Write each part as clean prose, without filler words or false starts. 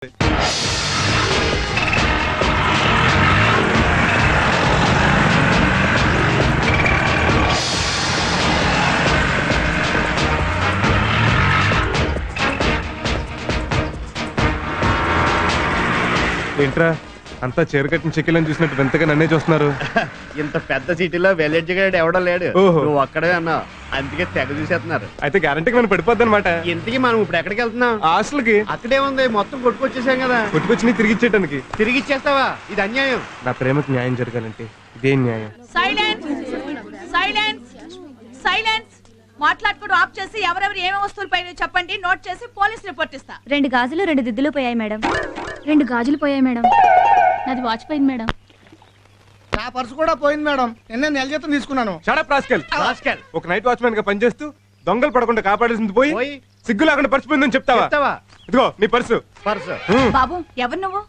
ఏంట్రా అంతా చీరకట్టిన చెక్కిలని చూసినట్టు వింతగా నన్నే చూస్తున్నారు. ఇంత పెద్ద సిటీలో వెల్ ఎడ్యుకేటెడ్ ఎవడో లేడు, నువ్వు ఒక్కడే అన్నావు, అందుకే తెగ చూసేస్తున్నారు. అయితే గ్యారంటీకి మనం పడిపోద్ది అనమాట. ఇంతకీ మనం ఇప్పుడు ఎక్కడికి వెళ్తున్నాం? హాస్టల్కి. అక్కడే ఉంది, మొత్తం కొట్టుకొచ్చేసాం కదా. కొట్టుకొచ్చి తిరిగి ఇచ్చేయడానికి. తిరిగి ఇచ్చేస్తావా? ఇది అన్యాయం. నా ప్రేమకు న్యాయం జరగాలంటే ఇదేం న్యాయం? Silence silence silence. మాట్లాడుకోవడం ఆఫ్ చేసి ఎవరెవరు ఏమేమి వస్తువులు పైన చెప్పండి, నోట్ చేసి పోలీస్ రిపోర్ట్ ఇస్తా. 2 గాజులు 2 దిద్దులు పోయాయి మేడం. 2 గాజులు పోయాయి మేడం. నాది వాచ్ పోయింది మేడం. నా పర్సు కూడా పోయింది మేడం. నిన్న నెల జీతం తీసుకున్నాను. Shut up rascal. ఒక నైట్ వాచ్మెన్ గా పనిచేస్తూ దొంగలు పడకుండా కాపాడాల్సింది పోయి సిగ్గు లేకుండా పర్చిపోయిందని చెప్తావా? ఇదిగో నీ పర్సు. బాబు ఎవరు నువ్వు?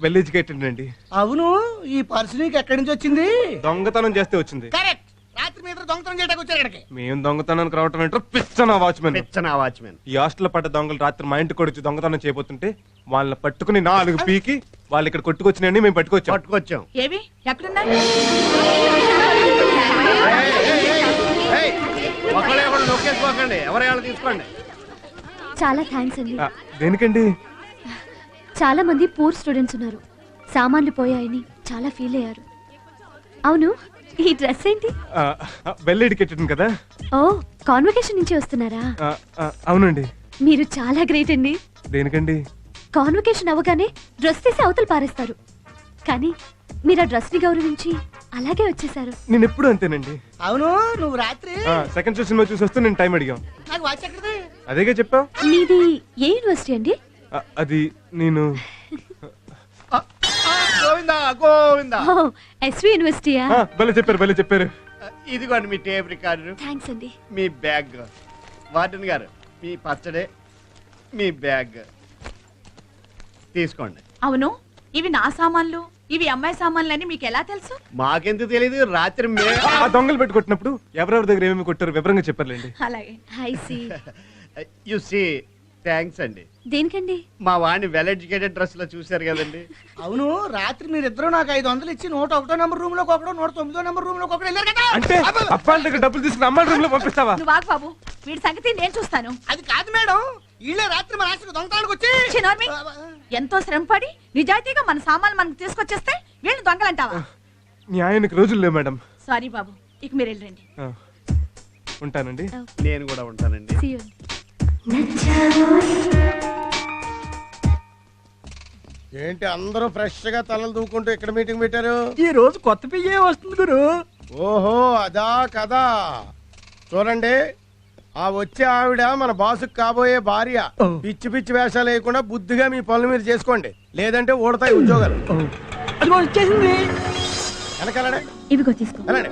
వెల్ ఎడ్యుకేటెడ్ అండి. అవును, ఈ పర్సు నీకు ఎక్కడి నుంచి వచ్చింది? దొంగతనం చేస్తే వచ్చింది. కరెక్ట్. రాత్రి మీద దొంగతనం చేయడానికి వచ్చారు ఇక్కడికి. మేము దొంగతనానికి రావటం ఏంటో పిచ్చనా వాచ్మెన్. ఈ హాస్టల్ పడ్డ దొంగలు రాత్రి మా ఇంటికి వచ్చి దొంగతనం చేయబోతుంటే వాళ్ళని పట్టుకుని 4 పీకి వాళ్ళు ఇక్కడ కొట్టుకొచ్చినండి మేము పట్టుకొచ్చాం. ఏవి ఎక్కడున్నా? తీసుకోండి. చాలా థ్యాంక్స్ అండి. దేనికండి? చాలా మంది పూర్ స్టూడెంట్స్ ఉన్నారు, సామాన్లు పోయాయని చాలా ఫీల్ అయ్యారు. అవును, ఈ డ్రెస్ ఏంటి? వెల్ ఎడ్యుకేటెడ్ కదా. ఓ, కాన్వకేషన్ నుంచి వస్తున్నారా? అవునండి. మీరు చాలా గ్రేట్ అండి. దేనికండి? కాన్వకేషన్ అవగానే డ్రెస్ తీసి అవతలు పారేస్తారు, కానీ మీరు ఆ డ్రెస్ ని గౌరవించి అలాగే వచ్చేసారు. నేను ఎప్పుడు అంతేనండి. అవును, నువ్వు రాత్రి సెకండ్ షో సినిమా చూసి వస్తూ నేను టైం అడిగాం. నాకు వాచ్ ఎక్కడిది? అదేగా చెప్పావు. మీది ఏ యూనివర్సిటీ అండి? అది నేను ఎస్వి యూనివర్సిటీయా? భలే చెప్పారు. ఇదిగోండి మీ టేప్ రికార్డు. థ్యాంక్స్ అండి. మీ బ్యాగ్. వార్డెన్ గారు మీ పచ్చడే, మీ బ్యాగ్ తీసుకోండి. అవును, ఇవి నా సామాన్లు, ఇవి అమ్మాయి సామాన్లు అని మీకు ఎలా తెలుసు? మాకెందుకు తెలీదు, రాత్రి దొంగలు పెట్టుకొట్టినప్పుడు ఎవరెవరి దగ్గర ఏమేమి కొట్టారు వివరంగా చెప్పారులేండి. అలాగే. Hi see. You see. Thanks అండి. దేనికండి? మా వాడిని వెల్ ఎడ్యుకేటెడ్ డ్రెస్ లో చూశారు కదండి. అవును, రాత్రి మీరిద్దరు నాకు 500 ఇచ్చి 101వ నెంబర్ రూమ్ లోకి ఒకడు, 109వ నెంబర్ రూమ్ లోకి ఒకడు వెళ్ళారు కదా. అంటే అబ్బాయిల దగ్గర డబ్బులు తీసుకుని అమ్మాయిల రూమ్ లో పంపిస్తావా? నువ్వు ఆగు బాబు, వీడి సంగతి నేను చూస్తాను. అది కాదు మేడం, వీళ్ళే రాత్రి మన ఆశకు దొంగతనానికి వచ్చి ఎంతో శ్రమపడి నిజాయితీగా మన సామాన్లు మనకు తీసుకొచ్చేస్తే వీళ్ళు దొంగలంటావా? న్యాయానికి రోజులు లేవు మేడం. సారీ బాబు, ఇక మీరు వెళ్ళండి. ఉంటానండి. నేను కూడా ఉంటానండి. See you. ఏంటి అందరూ ఫ్రెష్ గా తలలు దూకుంటూ ఇక్కడ మీటింగ్ పెట్టారు? ఈ రోజు కొత్త పియ్యే వస్తుంది గురు. ఓహో, అదా కదా. చూడండి, ఆ వచ్చే ఆవిడ మన బాసుకు కాబోయే భార్య. పిచ్చి పిచ్చి వేషాలు వేయకుండా బుద్ధిగా మీ పనులు మీరు చేసుకోండి, లేదంటే ఊడతాయి ఉద్యోగాలు. వచ్చేసింది. వెనకాలనే ఇవిగో తీసుకో. వెళ్ళండి,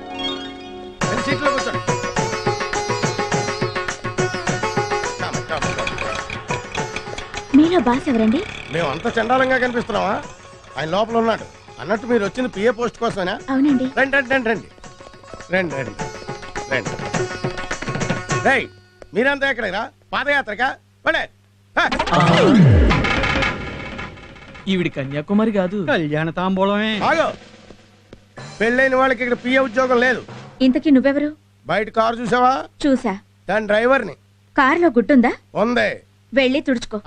సీట్లో కూర్చోండి. మీలో బాస్ ఎవరండి? మేము అంత చండాలంగా కనిపిస్తున్నావా? ఆయన లోపల ఉన్నాడు. అన్నట్టు మీరు వచ్చింది పిఏ పోస్ట్ కోసమేనా? అవునండి. రండి రండి రండి రండి రండి రండి. రేయ్, మీరంతా ఎక్కడరా? పాదయాత్రకా? ఈవిడి కన్యాకుమారి కాదు, కళ్యాణ తాంబూలమే. ఆగు. పెళ్ళైన వాళ్ళకి ఇక్కడ పిఏ ఉద్యోగం లేదు. ఇంతకీ నువ్వెవరు? బయట కారు చూసావా? చూసా. దాని డ్రైవర్ని. కారులో గుడ్డుందా? ఉంది. వెళ్ళి తుడుచుకో.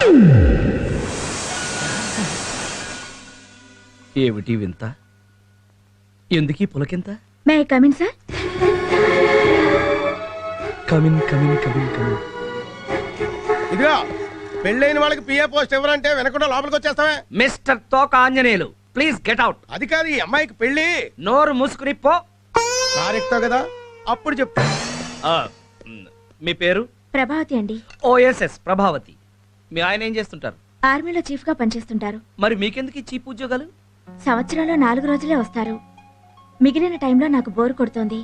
ఏమిటి వింత? ఎందుకీ పులకింత? May I come in sir? Come in. ఇదిగో, పెళ్ళైన వాళ్ళకి పిఏ పోస్ట్ ఎవరంటే వెనకుండా లోపలికి వచ్చేస్తావే. మిస్టర్ తోక ఆంజనేయులు, ప్లీజ్ గెట్ అవుట్. అది కాదు, ఈ అమ్మాయికి పెళ్ళి. నోరు మూసుకుని పో. కారు ఎక్కుతావు కదా, అప్పుడు చెప్తా. మీ పేరు? ప్రభావతి అండి. ఓఎస్ఎస్ ప్రభావతి. మీ ఆయన ఏం చేస్తుంటారు? ఆర్మీలో చీఫ్ గా పనిచేస్తుంటారు. మరి మీకెందుకు ఈ చీప్ ఉద్యోగాలు? సంవత్సరంలో 4 రోజులే వస్తారు. మిగిలిన టైంలో నాకు బోర్ కొడుతోంది.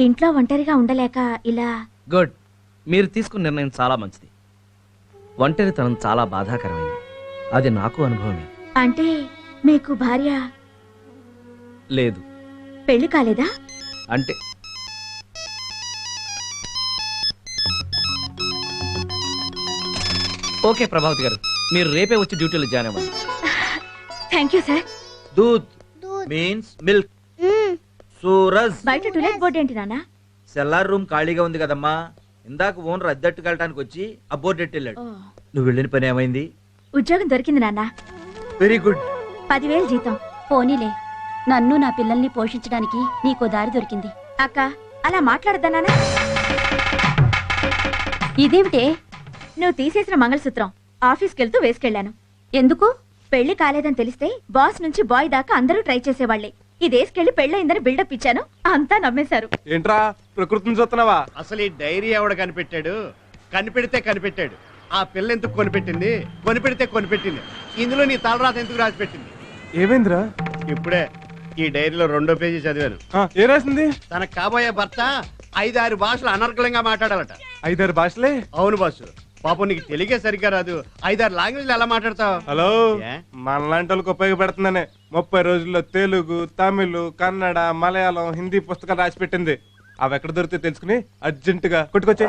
ఇంట్లో ఒంటరిగా ఉండలేక ఇలా. గుడ్, మీరు తీసుకున్న నిర్ణయం చాలా మంచిది. ఒంటరితనం చాలా బాధాకరమైంది, అది నాకు అనుభవమే. అంటే మీకు భార్య లేదు? పెళ్లి కాలేదా? అంటే ఓకే ప్రభావతి గారు, మీరు రేపే వచ్చి డ్యూటీలో జాయిన్ అవ్వండి. Thank you sir. Doodh means milk. Suraj బయట టూలెట్ బోర్డు ఏంటి నాన్న? సెల్లార్ రూమ్ ఖాళీగా ఉంది కదమ్మా, ఇందాక ఓనర్ అద్దెట్టుకు వెళ్ళడానికి వచ్చి ఆ బోర్డు ఎట్టి వెళ్ళాడు. నువ్వు వెళ్ళిన పని ఏమైంది? ఉద్యోగం దొరికింది నాన్న. Very good. 10,000 జీతం. పోనీలే, నన్ను నా పిల్లల్ని పోషించడానికి నీకో దారి దొరికింది. అక్క అలా మాట్లాడద్దా నాన్న? ఇదేమిటే? నువ్వు తీసేసిన మంగళసూత్రం ఆఫీస్కి వెళ్తూ వేసుకెళ్లాను. ఎందుకు? పెళ్లి కాలేదని తెలిస్తే బాస్ నుంచి బాయ్ దాకా అందరూ ట్రై చేసేవాళ్లే. ఇదేసుకెళ్లి పెళ్ళయిందని బిల్డప్ ఇచ్చాను, అంతా నమ్మేశారు. ఏంట్రా ప్రకృతిని చూస్తున్నావా? అసలు ఈ డైరీ ఎవడ కనిపెట్టాడు? కనిపెట్టాడు. ఆ పిల్ల ఎందుకు కొనిపెట్టింది? కొనిపెట్టింది. ఇందులో నీ తలరాత ఎందుకు రాసి పెట్టింది? ఏమైందిరా? ఇప్పుడే ఈ డైరీలో 2వ పేజీ చదివాను. ఏ రాసింది? తనకు కాబోయే భర్త 5-6 భాషలు అనర్గళంగా మాట్లాడాలట. 5-6 భాషలే? అవును బాసు. పాపం నీకు తెలుగే సరిగ్గా రాదు, 5-6 లాంగ్వేజ్లు ఎలా మాట్లాడతావు? హలో, ఏ? మనలాంటి వాళ్ళకి ఉపయోగపడుతుందనే 30 రోజుల్లో తెలుగు, తమిళ్, కన్నడ, మలయాళం, హిందీ పుస్తకాలు రాసి పెట్టింది. అవి ఎక్కడ దొరికితే తెలుసుకుని అర్జెంటుగా కొట్టుకొచ్చే.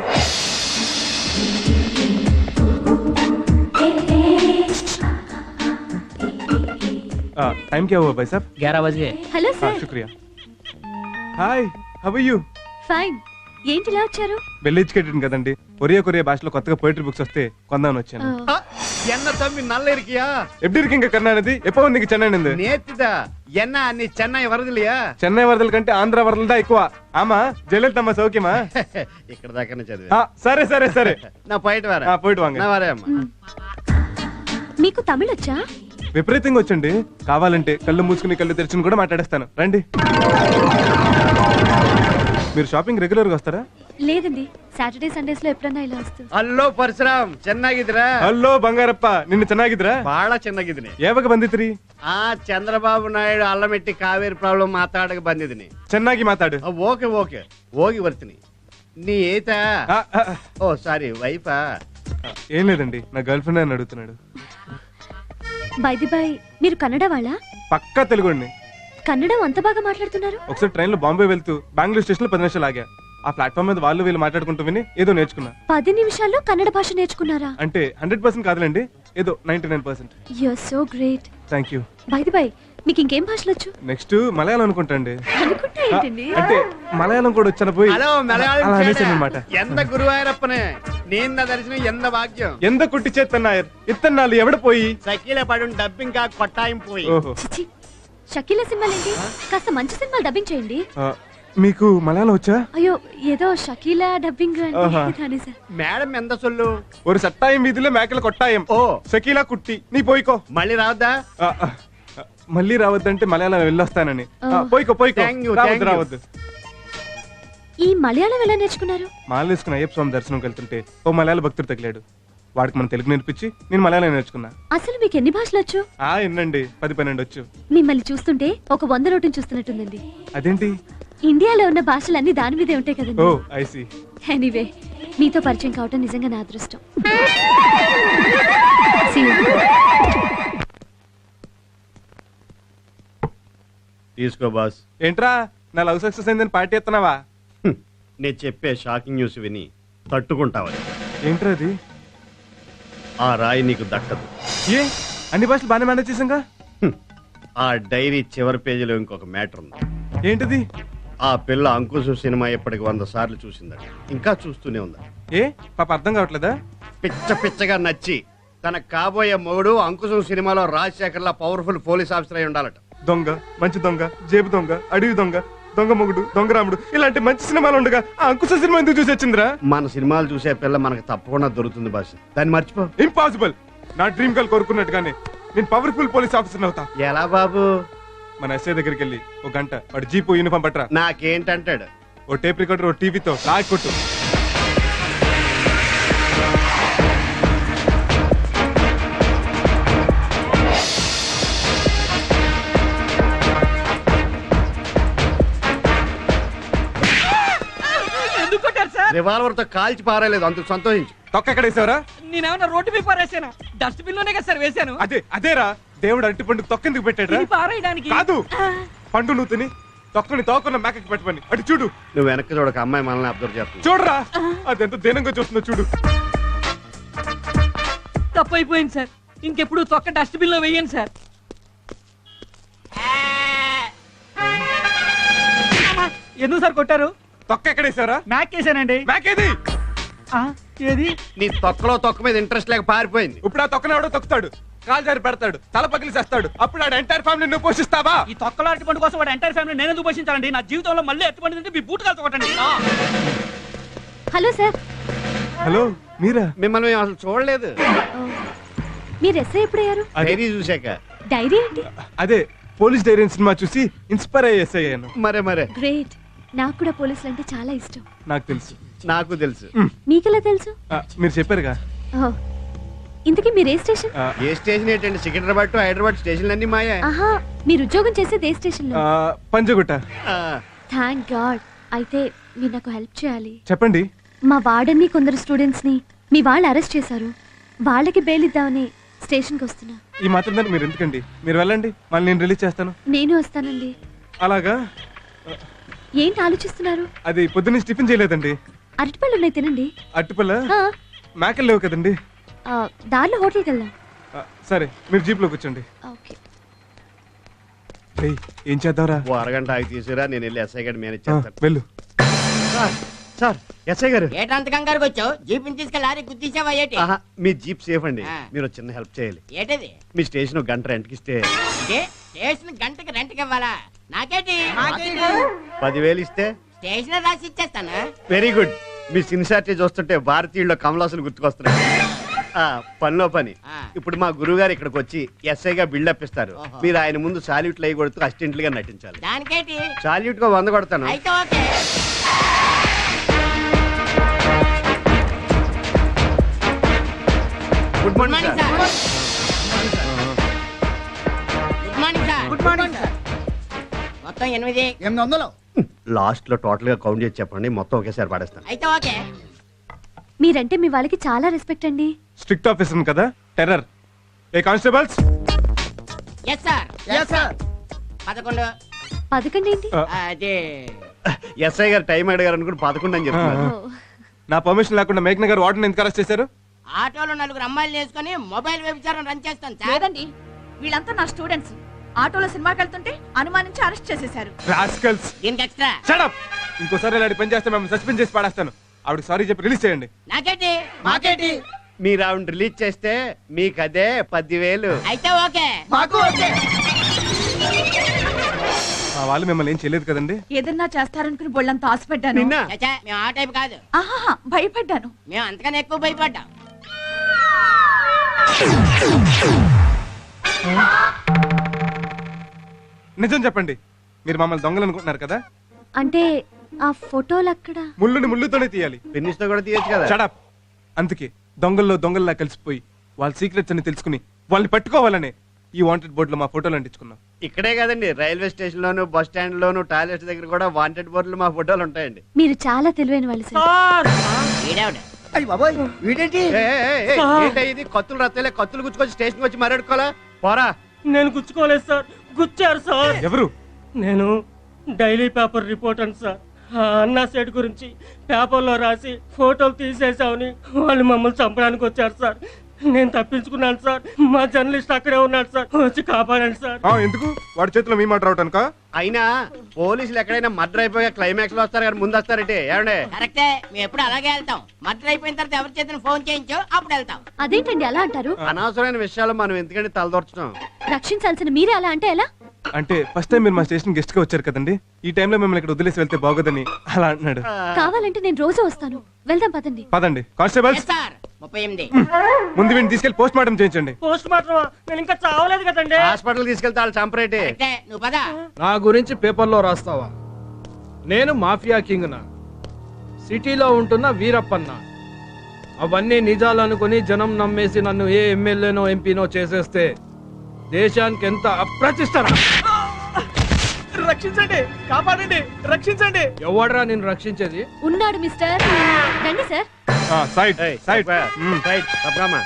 टाइम क्या हुआ भाई साहब? 11 बजे. హలో हाँ, సార్. शुक्रिया. हाय, how are you? ఫైన్. ఏంటిలా వచ్చారు? వెల్ ఎడ్యుకేటెడ్ కదండి. కొరియా భాషలో కొత్తగా పోయిటరీ బుక్స్ వస్తే కొందామని వచ్చాను. ఆ, ఎన్న తమ్మి నల్ల ఇరికియా? எப்படி இருக்கீங்க கருணாநிதி? எப்போ வந்தீங்க சென்னை இருந்து? నేతిదా ఎన్న అన్ని చెన్నై వరదలియా? చెన్నై వరదల కంటే ఆంధ్ర వరదలదా ఎక్కువ. ఆమా జయలలితమ్మ సౌఖ్యమా? ఇక్కడ దాకానే చదివా. సరే సరే సరే, నా పోయిట్ వారా. పోయిట్ వాంగ. నా వారే అమ్మా. మీకు తమిళ్ వచ్చా? విపరీతంగా వచ్చండి. కావాలంటే కళ్ళు మూసుకుని కళ్ళు తెరుచుని కూడా మాట్లాడేస్తాను, రండి. మీరు షాపింగ్ రెగ్యులర్ గా వస్తారా? లేదండి, సాటర్డే సండేస్ లో ఎప్పుడన్నా ఇలా వస్తూ. ಅಲ್ಲೋ ಪರಶುರಾಮ್ ಚೆನ್ನಾಗಿದ್ರಾ? హలో బంగారప్ప, నిన్ను ಚೆನ್ನಾಗಿದ್ರಾ? ಬಹಳ ಚೆನ್ನಾಗಿದ್ದೀನಿ. ಯಾವಾಗ ಬಂದಿದ್ರಿ? ಆ ಚಂದ್ರಬಾಬು ನಾಯ್ಡು ಅಲ್ಲಮೆಟ್ಟಿ ಕಾವೇರಿ ಪ್ರಾಬ್ಲಮ್ ಮಾತಾಡಕ್ ಬಂದಿದ್ದೀನಿ. ಚೆನ್ನಾಗಿ ಮಾತಾಡು. ಓಕೆ ಹೋಗಿ ಬರ್ತೀನಿ. ನೀ ಏತಾ? ಓ ಸಾರಿ, ವೈಫಾ? ఏం లేదండి, నా గర్ల్ ఫ్రెండ్ అని అడుగుతున్నాడు. బై మీరు కన్నడ వాళ్ళా? పక్కా తెలుగుండి. కన్నడం అంత బాగా మాట్లాడుతున్నారు. ఒకసారి ట్రైన్ లో బాంబే వెళ్తూ బెంగళూరు స్టేషన్ లో 10 నిమిషాలు ఆగా. ఆ ప్లాట్ఫామ్ మీద వాళ్ళు వీళ్ళు మాట్లాడుకుంటూ విని ఏదో నేర్చుకున్నా. 10 నిమిషాల్లో కన్నడ భాష నేర్చుకున్నారా? అంటే 100% కాదులేండి, ఏదో 99%. You are so great. Thank you. Bye మీకు ఇంకేం భాషలు వచ్చు? నెక్స్ట్ మలయాళం అనుకుంటండి. అనుకుంటా ఏంటండి? అంటే మలయాళం కూడా వచ్చాను పోయి హలో మలయాళం అలా అనేసాను అన్నమాట. ఎంత గురువాయూరప్పనే నీంద దర్శనం ఎంత భాగ్యం. ఎంత కుట్టి చేతన్నాయర్ ఇత్తన్నాళ్ళు ఎవడ పోయి సకీల పడు డబ్బింగ్ కా కొట్టాయం పోయి. ఓహో, చిచి, షకీలా సినిమాలేంటి? కాస్త మంచి సినిమాలు డబ్బింగ్ చేయండి. మీకు మలయాళం వచ్చా? అయ్యో, ఏదో షకీలా డబ్బింగ్ ఆహా. అంటే సార్. మేడం ఎంత సొల్లు. ఒక సట్టాయం వీధిలో మేకలు కొట్టాయం. ఓ షకీలా కుట్టి నీ పోయికో. మళ్ళీ రావద్దా? మళ్ళీ రావద్దంటే మలయాళం వెళ్ళొస్తానని. పోయికో Thank you. రావద్దు. ఈ మలయాళం ఎలా నేర్చుకున్నారు? మాల వేసుకుని అయ్యప్ప స్వామి దర్శనంకి వెళ్తుంటే ఓ మలయాళ భక్తుడు తగిలాడు. వాడికి మన తెలుగు నేర్పించి నేను మలయాళం నేర్చుకున్నా. అసలు మీకు ఎన్ని భాషలు వచ్చు? ఎన్నండి, 10-12 వచ్చు. మిమ్మల్ని చూస్తుంటే ఒక 100 నోటుని చూస్తున్నట్టుందండి. అదేంటి? ఇండియాలో ఉన్న భాషలన్నీ దాని మీదే ఉంటాయి ఓ కదండి. I see. ఎనీవే, మీతో పరిచయం కావటం నిజంగా నా అదృష్టం. See you. తీసుకో బాస్. ఏంట్రా నా లవ్ సక్సెస్ అయిందని పార్టీ ఎత్తనావా? నేను చెప్పే షాకింగ్ న్యూస్ విని తట్టుకుంటావా? ఏంట్రా అది? ఆ రాయి నీకు దక్కదు. ఏ అన్ని భాషలు బాగానే మేనేజ్ చేసాంగా. ఆ డైరీ చివరి పేజీలో ఇంకొక మ్యాటర్ ఉంది. ఏంటిది? ఆ పిల్ల అంకుశం సినిమా ఇప్పటికి 100 సార్లు చూసిందట, ఇంకా చూస్తూనే ఉందా. ఏ పాప అర్థం కావట్లేదా? పిచ్చగా నచ్చి తన కాబోయే మొగుడు అంకుశం సినిమాలో రాజశేఖర్లా పవర్ఫుల్ పోలీస్ ఆఫీసర్ అయి ఉండాలట. దొంగ, మంచి దొంగ, జేబు దొంగ, అడవి దొంగ, దొంగ మొగుడు, దొంగ రాముడు ఇలాంటి మంచి సినిమాలు ఉండగా ఆ అంకుశ సినిమా ఎందుకు చూసి వచ్చిందిరా? మన సినిమాలు చూసే పిల్ల మనకు తప్పకుండా దొరుకుతుంది బాస్, దాన్ని మర్చిపో. ఇంపాసిబుల్. నా డ్రీమ్ గర్ల్ కోరుకున్నట్టుగానే నేను పవర్ఫుల్ పోలీస్ ఆఫీసర్ అవుతా. ఎలా బాబు? మన ఎస్ఐ దగ్గరికి వెళ్ళి ఒక గంట వాడు జీపు యూనిఫామ్ పట్టరా. నాకేంటంటాడు? ఓ టేప్ రికార్డర్, ఓ టీవీతో లాగ్ కొట్టు. రివాల్వర్ తో కాల్చి పారేలేదు, అందుకు సంతోషించు. తొక్క ఎక్కడ వేసావరా? నేనేమన్నా రోడ్డు మీద పారేసానా? డస్ట్ బిన్ లోనే కదా సార్ వేసాను. అదేరా దేవుడు అరటి పండు తొక్కెందుకు పెట్టాడు? పారేయడానికి కాదు, పండు నువ్వు తిని తొక్కని తోకున్న మేకకి పెట్టమని. అటు చూడు. నువ్వు వెనక్కి చూడక, అమ్మాయి మనల్ని అబ్జర్వ్ చేస్తుంది. చూడరా, అది ఎంత దీనంగా చూస్తుందో చూడు. తప్పైపోయింది సార్, ఇంకెప్పుడు తొక్క డస్ట్బిన్ లో వేయండి సార్. ఎందుకు సార్ కొట్టారు? తొక్క ఎక్కడేసారా? మ్యాక్ వేసానండి. నాకేది ఏది? నీ తొక్కలో తొక్క మీద ఇంట్రెస్ట్ లేక పారిపోయింది. ఇప్పుడు ఆ తొక్కని ఎవడో తొక్కుతాడు, కాలు జారి పెడతాడు, తల పగిలి చేస్తాడు. అప్పుడు ఆ ఎంటైర్ ఫ్యామిలీ నువ్వు పోషిస్తావా? ఈ తొక్కలో అరటిపండు కోసం వాడు ఎంటైర్ ఫ్యామిలీ నేను ఎందుకు పోషించాలండి? నా జీవితంలో మళ్ళీ అరటిపండు తింటే మీ బూట్ కాలుతో కొట్టండి. హలో సార్, హలో మీరా? మిమ్మల్ని మేము అసలు చూడలేదు. మీరు ఎస్ఐ ఎప్పుడయ్యారు? డైరీ చూశాక. డైరీ ఏంటి? అదే పోలీస్ డైరీ సినిమా చూసి ఇన్స్పైర్ అయ్యాను. మరే గ్రేట్. నాకు కూడా పోలీసులు అంటే చాలా ఇష్టం. నాకు తెలుసు. నాకు తెలుసు. మీకెలా తెలుసు? మీరు చెప్పారుగా. ఓ, ఇంతకీ మీరు ఏ స్టేషన్? ఏ స్టేషన్ ఏంటండి? సికింద్రాబాద్ టు హైదరాబాద్ స్టేషన్లు అన్ని మాయా. ఆహా, మీరు ఉద్యోగం చేసేది ఏ స్టేషన్ లో? పంజగుట్ట. Thank God. అయితే మీరు నాకు హెల్ప్ చేయాలి. చెప్పండి. మా వార్డెన్ని కొందరు స్టూడెంట్స్ ని మీ వాళ్ళు అరెస్ట్ చేశారు. వాళ్ళకి బెయిల్ ఇద్దామని స్టేషన్కి వస్తున్నా. ఈ మాత్రం దాన్ని మీరు ఎందుకండి? మీరు వెళ్ళండి, మళ్ళీ నేను రిలీజ్ చేస్తాను. నేను వస్తానండి. అలాగా? ఏంటి ఆలోచిస్తున్నారు? అది పొద్దున్నే టిఫిన్ చేయలేదండి. అరటిపళ్ళు ఉన్నాయి, తినండి. అట్టుపల్ల ఆ, మేకలు లేవు కదండి. దారిలో హోటల్కి వెళ్దాం. సరే మీరు జీప్ లో కూర్చోండి. ఓకే. ఏయ్, ఏం చేద్దాంరా? ఓ అరగంట ఆగి తీసుకురా, నేను వెళ్ళి ఎస్ఐ గారిని మేనేజ్ చేస్తాను. వెళ్ళు. సార్ ఎస్ఐ గారు. ఏటంత కంగారుకు వచ్చావు? జీపుని తీసుకెళ్ళి లారీ గుద్దించావా ఏటి? ఆహా, మీ జీప్ సేఫ్ అండి. ఆ. మీరు ఒక చిన్న హెల్ప్ చేయాలి. ఏటది? మీ స్టేషన్ గంట రెంట్కి ఇస్తే ఇదే స్టేషన్ గంటకి రెంట్కి ఇవ్వాలా? నాకేటి? 10,000 ఇస్తే స్టేషన్ రాసి ఇచ్చేస్తాను. Very good. మీ సిన్సియారిటీ చూస్తుంటే భారతీయుల్లో కమలాసులు గుర్తుకొస్తున్నాయి. పనిలో పని. ఆ. ఇప్పుడు మా గురువు గారు ఇక్కడికి వచ్చి ఎస్ఐగా బిల్డప్ ఇస్తారు. ఓహో. మీరు ఆయన ముందు సాల్యూట్లు అయ్యి కొడుతూ అసిస్టెంట్లు గా నటించాలి. దానికేటి? సాల్యూట్ గా 100 కొడతాను. అయితే okay. Good good morning morning sir. Sir. Good morning sir. Good morning sir. మొత్తం 8. 800. లాస్ట్ లో టోటల్ గా కౌంట్ చేసి చెప్పండి, మొత్తం ఒకేసారి పాడేస్తాను. అయితే ఓకే. మీరంటే మీ వాళ్ళకి చాలా రెస్పెక్ట్ అండి. స్ట్రిక్ట్ ఆఫీసర్ కదా, టెర్రర్. ఏ constables? Yes sir. Yes, sir. 11. 11 ఏంటి? అదే ఎస్ఐ గారు టైం అడిగారు అనుకుని 11 అని చెప్తున్నారు. ఓ, నా పర్మిషన్ లేకుండా మేఘ్న గారు వార్డెన్ ఎందుకు అరెస్ట్ చేశారు? ఆటోలో 4 అమ్మాయిలు వేసుకొని మొబైల్ వ్యభిచారం రన్ చేస్తాను సార్. లేదండి, వీళ్ళంతా నా స్టూడెంట్స్. ఆటోలో సినిమాకి వెళ్తుంటే అనుమానించి అరెస్ట్ చేసేశారు. రాస్కల్స్. దీనికి ఎక్స్ట్రా. Shut up. ఇంకోసారి ఇలాంటి పని చేస్తే మేము సస్పెండ్ చేసి పాడేస్తాను. ఆవిడ సారీ చెప్పి రిలీజ్ చేయండి. నాకేటి? మాకేటి? మీరు ఆవిడ రిలీజ్ చేస్తే మీకు అదే 10,000. అయితే ఓకే. మాకు ఓకే. మా వాళ్ళు మిమ్మల్ని ఏం చేయలేదు కదండి? ఏదన్నా చేస్తారనుకుని బొళ్ళంతా ఆశపడ్డాను. నిన్న చచ్చా, మేము ఆ టైప్ కాదు. ఆహా, భయపడ్డాను. మేము అంతకన్నా ఎక్కువ భయపడ్డాం. నిజం చెప్పండి, మీరు మమ్మల్ని దొంగలు అనుకుంటున్నారు కదా? అంటే ఆ ఫోటోలు అక్కడ. ముళ్ళుని ముళ్ళుతోనే తీయాలి. పెన్నిస్తో కూడా తీయచ్చు కదా. Shut up. అందుకే దొంగల్లో దొంగల్లా కలిసిపోయి వాళ్ళ సీక్రెట్స్ అని తెలుసుకుని వాళ్ళని పట్టుకోవాలనే ఈ వాంటెడ్ బోర్డులో మా ఫోటోలు అంటించుకున్నాం. ఇక్కడే కదండి, రైల్వే స్టేషన్ లోను, బస్ స్టాండ్ లోను, టాయిలెట్ దగ్గర కూడా వాంటెడ్ బోర్డులు మా ఫోటోలు ఉంటాయండి. మీరు చాలా తెలివైన వాళ్ళు సార్. ఈడేవిడ అయ్యి బాబోయ్, వీడేంటి? ఏంటి ఇది? కత్తులు రత్తలే, కత్తులు గుచ్చుకొచ్చి స్టేషన్ వచ్చి మాట్లాడుకోవాలా? పోరా. నేను గుచ్చుకోలేదు సార్, గుచ్చారు సార్. ఎవరు? నేను డైలీ పేపర్ రిపోర్టర్ సార్. ఆ అన్నా సెట్ గురించి పేపర్లో రాసి ఫోటోలు తీసేసామని వాళ్ళు మమ్మల్ని చంపడానికి వచ్చారు సార్. నేను తప్పించుకున్నాను సార్. మా జర్నలిస్ట్ అక్కడే ఉన్నాడు సార్, వచ్చి కాపాడండి సార్. ఎందుకు? వాడి చేతిలో మీ మాట రావటానికా? అయినా పోలీసులు ఎక్కడైనా మర్డర్ అయిపోయా క్లైమాక్స్ లో వస్తారు కానీ ముందు వస్తారంటే ఏమండే? కరెక్టే, మేము ఎప్పుడు అలాగే వెళ్తాం. మర్డర్ అయిపోయిన తర్వాత ఎవరి చేతిని ఫోన్ చేయించో అప్పుడు వెళ్తాం. అదేంటండి అలా అంటారు? అనవసరమైన విషయాలు మనం ఎందుకంటే తలదొరచడం. రక్షించాల్సిన మీరే అలా అంటే ఎలా? అంటే ఫస్ట్ టైం మీరు మా స్టేషన్ గెస్ట్ గా వచ్చారు కదండి, ఈ టైంలో మిమ్మల్ని ఇక్కడ వదిలేసి వెళ్తే బాగోదని అలా అంటున్నాడు. కావాలంటే నేను రోజు వస్తాను. వెళ్దాం పదండి. పదండి. Constables, yes sir. 38. ముందు వీడిని తీసుకెళ్లి పోస్ట్ మార్టం చేయించండి. Post mortem? నేను ఇంకా చావలేదు కదండి. హాస్పిటల్ తీసుకెళ్తే వాళ్ళు చంపరేటే. కరెక్టే, నువ్వు పద. నా గురించి పేపర్లో రాస్తావా? నేను మాఫియా కింగ్నా, సిటీలో ఉంటున్న వీరప్పన్న. అవన్నీ నిజాలు అనుకుని జనం నమ్మేసి నన్ను ఏ ఎమ్మెల్యేనో ఎంపీనో చేసేస్తే దేశానికి ఎంత అప్రతిష్టరా. రక్షించండి, కాపాడండి, రక్షించండి. ఎవడ్రా నేను రక్షించేది? ఉన్నాడు మిస్టర్. రండి సార్. Side side. రైట్ తప్పరామా.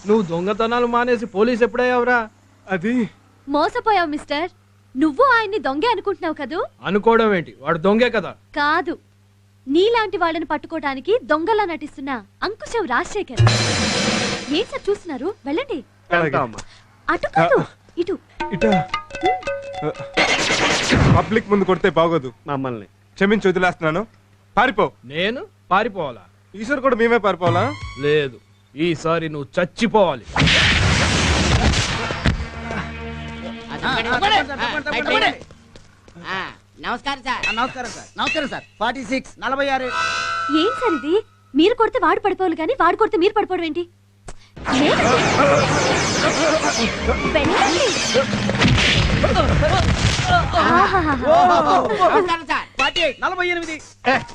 నువ్వు దొంగతనాలు మానేసి పోలీస్ ఎప్పుడయ్యావురా? అది మోసపోయావు మిస్టర్. నువ్వు ఆయన్ని దొంగే అనుకుంటున్నావు కదూ? అనుకోవడం ఏంటి, వాడు దొంగే కదా. కాదు, నీలాంటి వాళ్ళని పట్టుకోవడానికి దొంగలా నటిస్తున్న అంకుశం రాజశేఖర్. ఏం సార్ చూస్తున్నారు? వెళ్ళండి. వెళ్తామమ్మా. అటు కాదు, ఇటు. ఇటా పబ్లిక్ ముందు కొడితే బాగోదు. మమ్మల్ని క్షమించి వదిలేస్తున్నాను. పారిపో. నేను పారిపోవాలా? ఈశ్వర్ కూడా మేమే పారిపోవాలా? లేదు, ఈసారి నువ్వు చచ్చిపోవాలి. నమస్కారం సార్. నమస్కారం సార్. నమస్కారం సార్. 46 46. ఏం సార్ ఇది? మీరు కొడితే వాడు పడిపోవాలి కానీ వాడు కొడితే మీరు పడిపోవడం ఏంటి? వెళ్ళండి. నమస్కారం సార్. 48 48.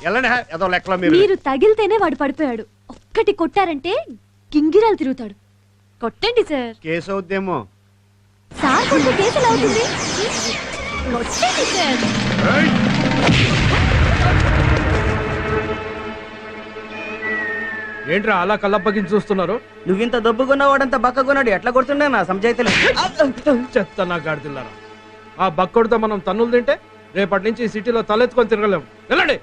వెళ్ళండి ఏదో లెక్కలో మీరు మీరు తగిలితేనే వాడు పడిపోయాడు. ఒక్కటి కొట్టారంటే గింగిరాలు తిరుగుతాడు. కొట్టండి సార్. కేసు అవుద్దేమో. సార్ కొట్టే కేసులు అవుతుంది. కొట్టండి సార్. ఏంట్రా అలా కళ్ళప్పగించి చూస్తున్నారు? నువ్వింత దబ్బుకున్న వాడంత బక్కకున్నాడు ఎట్లా కొడుతుండే నా సంజాయితలే. చెత్త నా గాడిదిల్లారా. ఆ బక్కొడితో మనం తన్నులు తింటే రేపటి నుంచి ఈ సిటీలో తలెత్తుకొని తిరగలేము. వెళ్ళండి.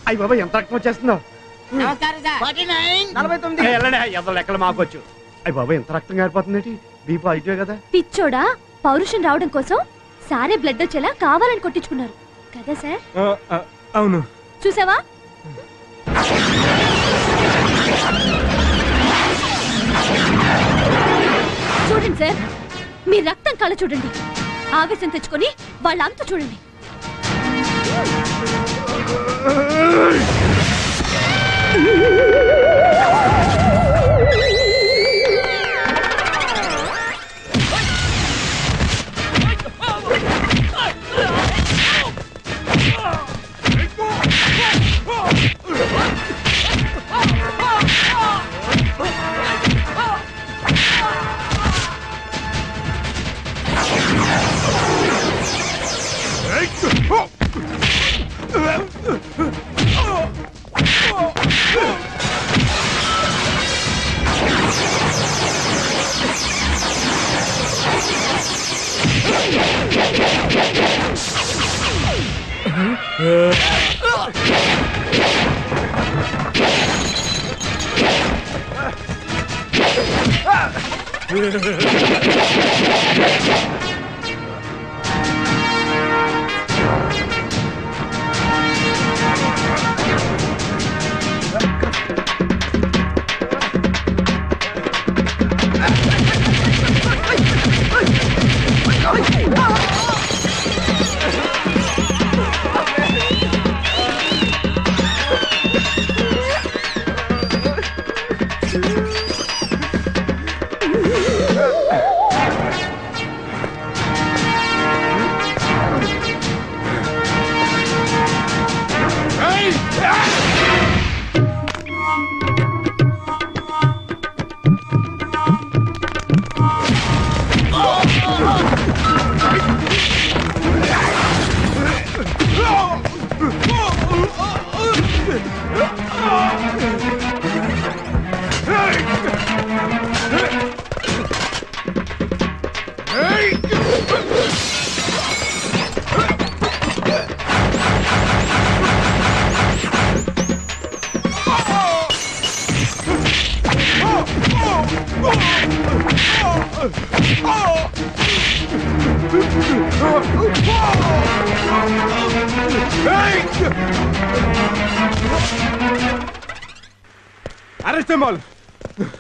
అయ్యి బాబా ఎంత రక్తం వచ్చేస్తుందో. నమస్కారం సార్. 49. వెళ్ళండి ఏదో లెక్కలు మాకొచ్చు. అయ్యి బాబా ఎంత రక్తం గారిపోతుంది. బీపీ అయితే కదా. పిచ్చోడా, పౌరుషం రావడం కోసం సారే బ్లడ్ వచ్చేలా కావాలని కొట్టించుకున్నారు కదా సార్? అవును. చూసావా? చూడండి సార్, మీ రక్తం కళ్ళ చూడండి. ఆవేశం తెచ్చుకొని వాళ్ళ అంత చూడండి.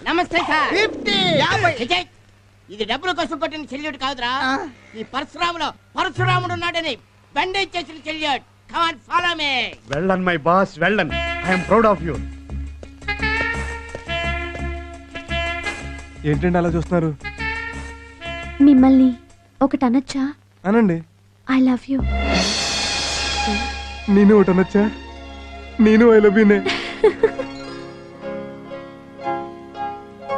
నమస్తే సార్. ఇది డబ్బుల కోసం కొట్టిన చెల్లియుడు కాదురా. ఈ పరశురాముడు ఉన్నాడని బండేజ్ చేసిన చెల్లియుడు. Come on follow me. వెళ్ళన్ మై బాస్, వెళ్ళన్. I am proud of you. ఏంటండి అలా చూస్తున్నారు? మిమ్మల్ని ఒకటి అనొచ్చా? అనండి. I love you. నేను ఒకటి అనొచ్చా? నేను ఐ లవ్ యూనే.